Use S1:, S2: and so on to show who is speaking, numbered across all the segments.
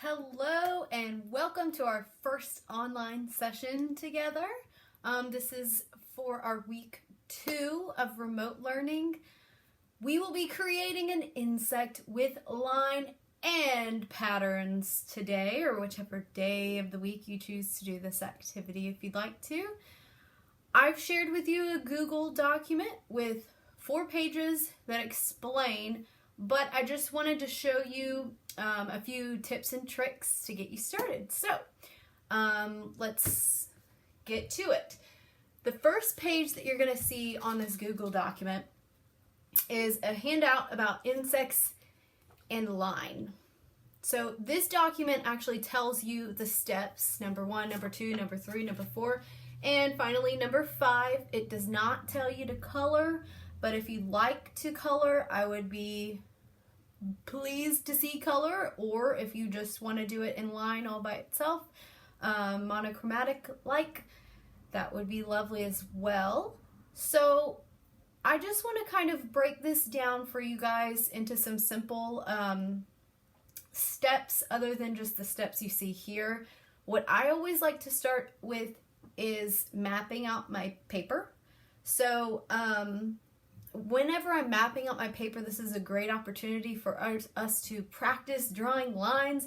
S1: Hello and welcome to our first online session together. This is for our week 2 of remote learning. We will be creating an insect with line and patterns today, or whichever day of the week you choose to do this activity if you'd like to. I've shared with you a Google document with 4 pages that explain, but I just wanted to show you a few tips and tricks to get you started. So let's get to it. The first page that you're going to see on this Google document is a handout about insects and line. So this document actually tells you the steps, number 1, number 2, number 3, number 4, and finally number 5. It does not tell you to color, but if you'd like to color, I would be pleased to see color, or if you just want to do it in line all by itself, monochromatic like, that would be lovely as well. So I just want to kind of break this down for you guys into some simple steps other than just the steps you see here. What I always like to start with is mapping out my paper. So whenever I'm mapping out my paper, this is a great opportunity for us to practice drawing lines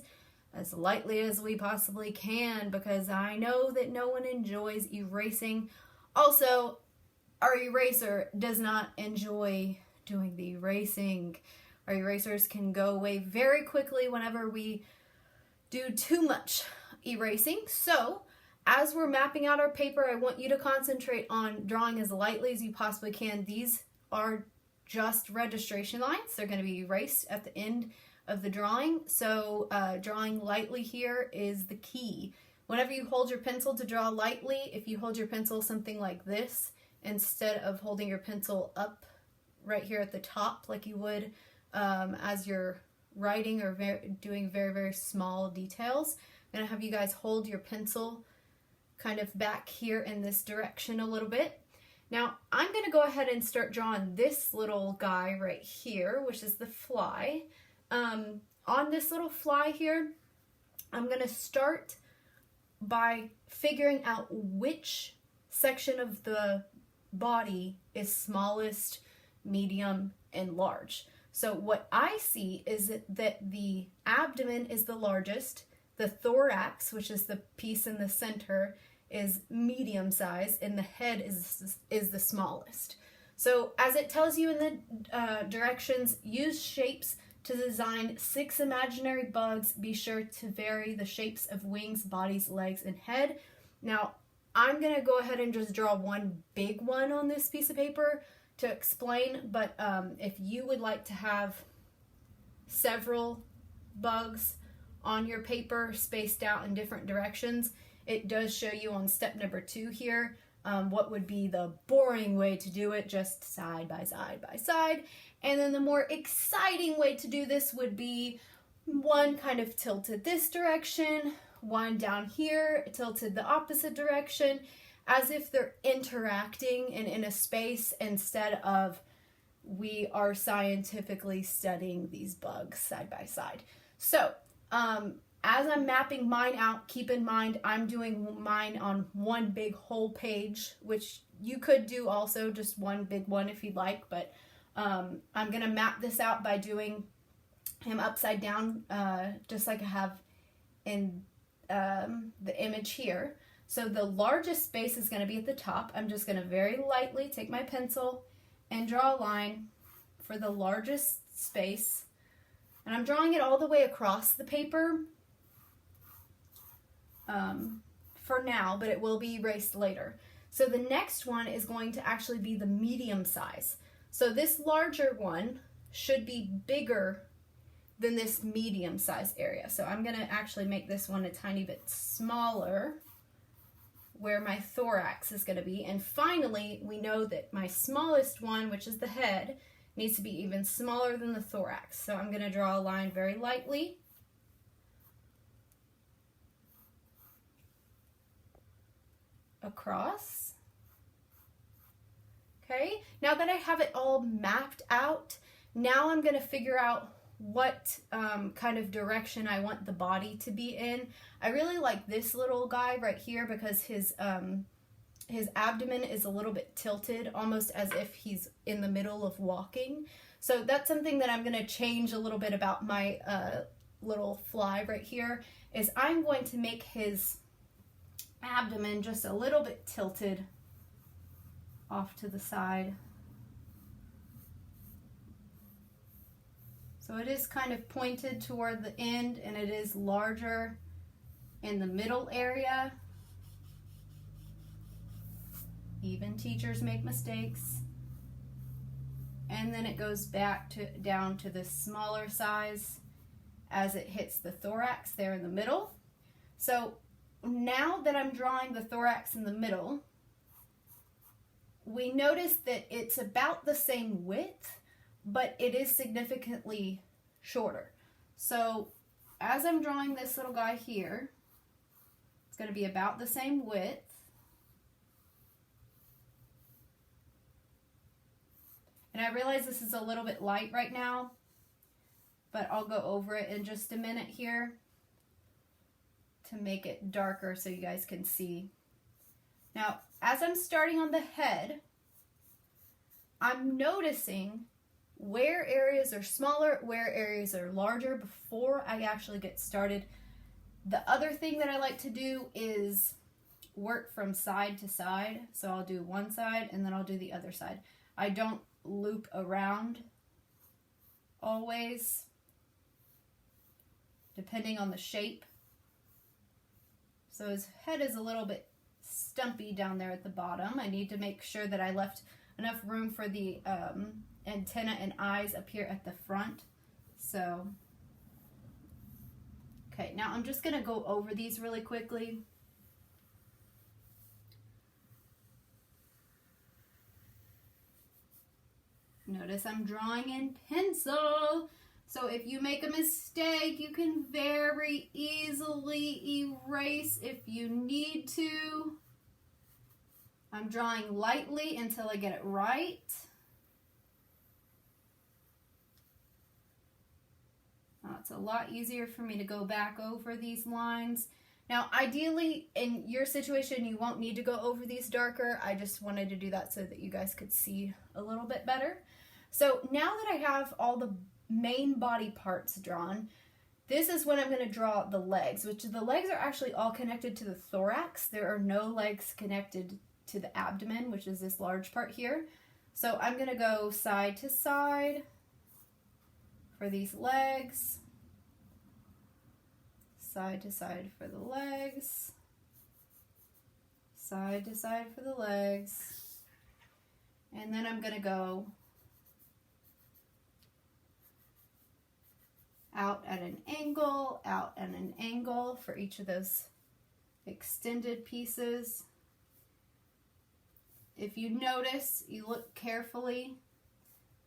S1: as lightly as we possibly can, because I know that no one enjoys erasing. Also, our eraser does not enjoy doing the erasing. Our erasers can go away very quickly whenever we do too much erasing. So as we're mapping out our paper, I want you to concentrate on drawing as lightly as you possibly can. These are just registration lines. They're going to be erased at the end of the drawing. So drawing lightly here is the key. Whenever you hold your pencil to draw lightly, if you hold your pencil something like this, instead of holding your pencil up right here at the top like you would as you're writing or doing very, very small details, I'm going to have you guys hold your pencil kind of back here in this direction a little bit. Now, I'm going to go ahead and start drawing this little guy right here, which is the fly. On this little fly here, I'm going to start by figuring out which section of the body is smallest, medium, and large. So what I see is that the abdomen is the largest, the thorax, which is the piece in the center, is medium size, and the head is the smallest. So as it tells you in the directions, use shapes to design 6 imaginary bugs. Be sure to vary the shapes of wings, bodies, legs, and head. Now I'm going to go ahead and just draw one big one on this piece of paper to explain, but if you would like to have several bugs on your paper spaced out in different directions, it does show you on step number 2 here what would be the boring way to do it, just side by side by side. And then the more exciting way to do this would be one kind of tilted this direction, one down here tilted the opposite direction, as if they're interacting and in a space instead of we are scientifically studying these bugs side by side. So as I'm mapping mine out, keep in mind I'm doing mine on one big whole page, which you could do also just one big one if you'd like, but I'm going to map this out by doing him upside down, just like I have in the image here. So the largest space is going to be at the top. I'm just going to very lightly take my pencil and draw a line for the largest space, and I'm drawing it all the way across the paper for now, but it will be erased later. So the next one is going to actually be the medium size. So this larger one should be bigger than this medium size area. So I'm going to actually make this one a tiny bit smaller where my thorax is going to be. And finally, we know that my smallest one, which is the head, needs to be even smaller than the thorax. So I'm going to draw a line very lightly. Across. Okay, now that I have it all mapped out, now I'm going to figure out what kind of direction I want the body to be in. I really like this little guy right here because his abdomen is a little bit tilted, almost as if he's in the middle of walking. So that's something that I'm going to change a little bit about my little fly right here, is I'm going to make his abdomen just a little bit tilted off to the side. So it is kind of pointed toward the end, and it is larger in the middle area. Even teachers make mistakes. And then it goes back down to the smaller size as it hits the thorax there in the middle. So now that I'm drawing the thorax in the middle, we notice that it's about the same width, but it is significantly shorter. So as I'm drawing this little guy here, it's going to be about the same width. And I realize this is a little bit light right now, but I'll go over it in just a minute here to make it darker so you guys can see. Now, as I'm starting on the head, I'm noticing where areas are smaller, where areas are larger before I actually get started. The other thing that I like to do is work from side to side. So I'll do one side and then I'll do the other side. I don't loop around always, depending on the shape. So his head is a little bit stumpy down there at the bottom. I need to make sure that I left enough room for the antenna and eyes up here at the front. So, okay, now I'm just going to go over these really quickly. Notice I'm drawing in pencil. So if you make a mistake, you can very easily erase if you need to. I'm drawing lightly until I get it right. Now it's a lot easier for me to go back over these lines. Now, ideally, in your situation, you won't need to go over these darker. I just wanted to do that so that you guys could see a little bit better. So now that I have all the main body parts drawn, this is when I'm going to draw the legs, which the legs are actually all connected to the thorax. There are no legs connected to the abdomen, which is this large part here. So I'm going to go side to side for these legs. Side to side for the legs. Side to side for the legs. And then I'm going to go out at an angle for each of those extended pieces. If you notice, you look carefully,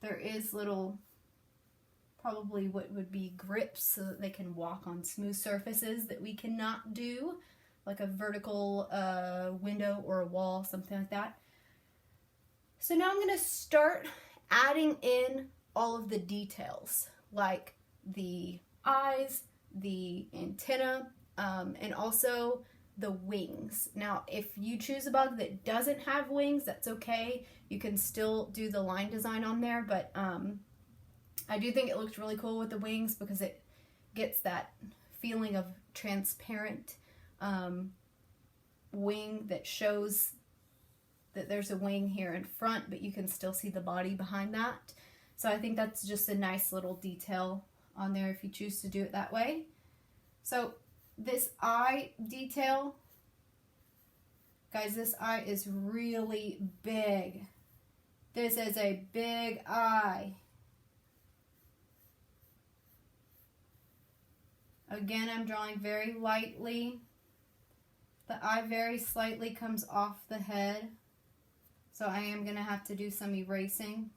S1: there is little, probably what would be grips so that they can walk on smooth surfaces that we cannot do, like a vertical window or a wall, something like that. So now I'm going to start adding in all of the details, like the eyes, the antenna, and also the wings. Now, if you choose a bug that doesn't have wings, that's okay. You can still do the line design on there, but I do think it looked really cool with the wings because it gets that feeling of transparent wing that shows that there's a wing here in front, but you can still see the body behind that. So I think that's just a nice little detail on there if you choose to do it that way. So this eye detail, guys, this eye is really big. This is a big eye. Again, I'm drawing very lightly. The eye very slightly comes off the head, so I am going to have to do some erasing.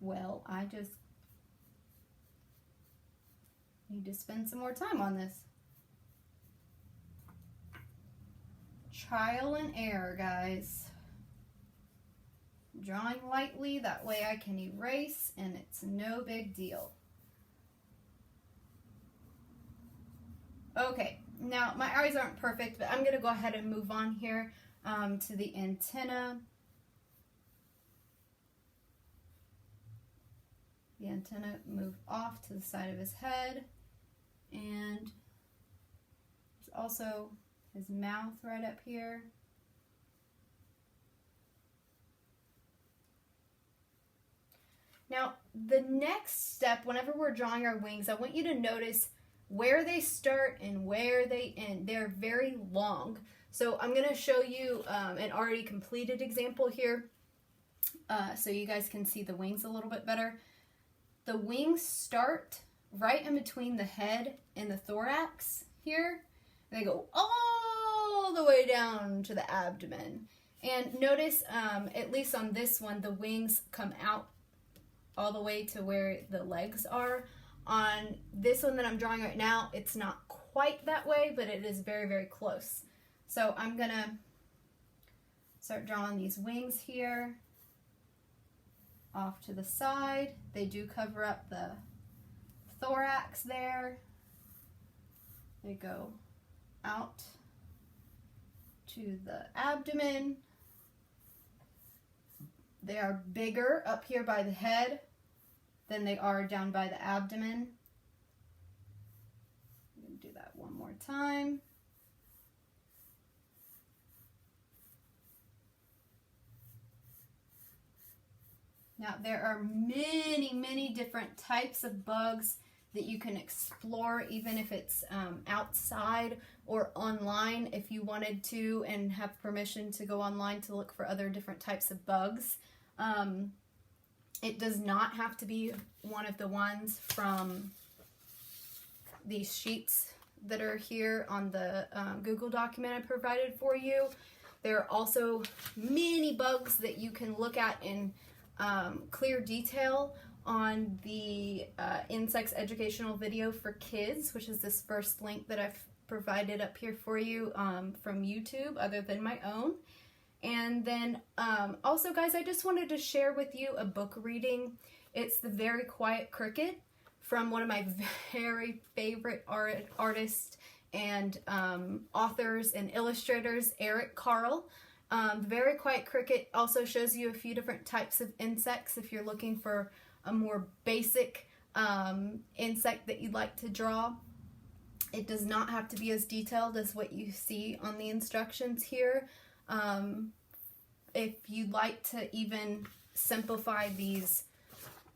S1: Well, I just Need to spend some more time on this. Trial and error, guys. Drawing lightly, that way I can erase and it's no big deal. Okay, now my eyes aren't perfect, but I'm going to go ahead and move on here to the antenna. The antenna move off to the side of his head, and there's also his mouth right up here. Now, the next step, whenever we're drawing our wings, I want you to notice where they start and where they end. They're very long. So I'm going to show you an already completed example here so you guys can see the wings a little bit better. The wings start right in between the head and the thorax here. They go all the way down to the abdomen. And notice, at least on this one, the wings come out all the way to where the legs are. On this one that I'm drawing right now, it's not quite that way, but it is very, very close. So I'm gonna start drawing these wings here off to the side. They do cover up the thorax there. They go out to the abdomen. They are bigger up here by the head than they are down by the abdomen. I'm going to do that one more time. Now, there are many, many different types of bugs that you can explore, even if it's outside or online, if you wanted to and have permission to go online to look for other different types of bugs. It does not have to be one of the ones from these sheets that are here on the Google document I provided for you. There are also many bugs that you can look at in clear detail on the Insects Educational Video for Kids, which is this first link that I've provided up here for you from YouTube, other than my own. And then also, guys, I just wanted to share with you a book reading. It's The Very Quiet Cricket from one of my very favorite artists and authors and illustrators, Eric Carle. The Very Quiet Cricket also shows you a few different types of insects if you're looking for a more basic insect that you'd like to draw. It does not have to be as detailed as what you see on the instructions here. If you'd like to even simplify these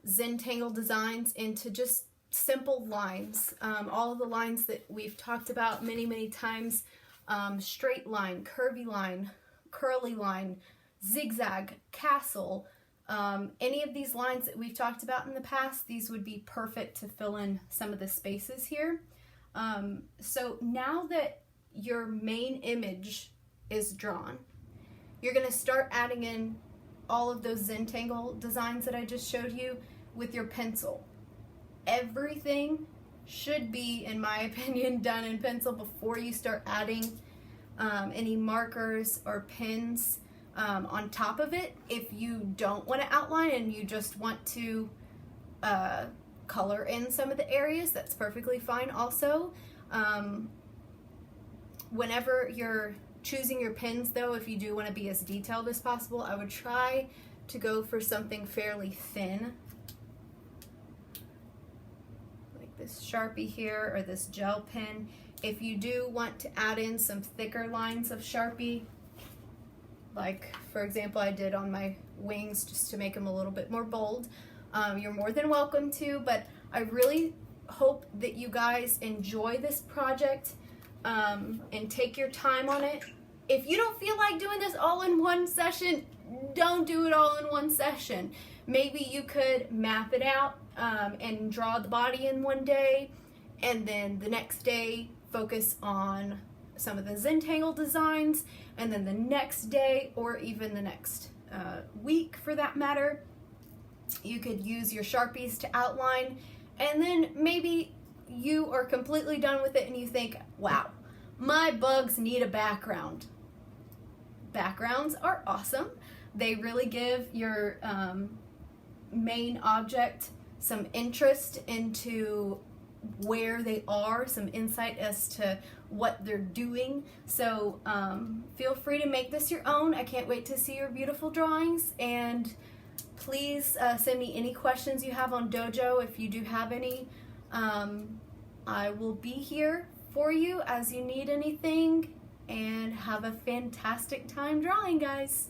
S1: Zentangle designs into just simple lines, all of the lines that we've talked about many, many times, straight line, curvy line, curly line, zigzag, castle, any of these lines that we've talked about in the past, these would be perfect to fill in some of the spaces here. So now that your main image is drawn, you're going to start adding in all of those Zentangle designs that I just showed you with your pencil. Everything should be, in my opinion, done in pencil before you start adding any markers or pens on top of it. If you don't want to outline and you just want to color in some of the areas, that's perfectly fine also. Whenever you're choosing your pens, though, if you do want to be as detailed as possible, I would try to go for something fairly thin, like this Sharpie here or this gel pen. If you do want to add in some thicker lines of Sharpie, like for example I did on my wings just to make them a little bit more bold, you're more than welcome to, but I really hope that you guys enjoy this project and take your time on it. If you don't feel like doing this all in one session, don't do it all in one session. Maybe you could map it out and draw the body in one day, and then the next day focus on some of the Zentangle designs, and then the next day, or even the next week for that matter, you could use your Sharpies to outline, and then maybe you are completely done with it and you think, wow, my bugs need a background. Backgrounds are awesome. They really give your main object some interest into where they are, some insight as to what they're doing. So feel free to make this your own. I can't wait to see your beautiful drawings, and please send me any questions you have on Dojo if you do have any. I will be here for you as you need anything, and have a fantastic time drawing, guys.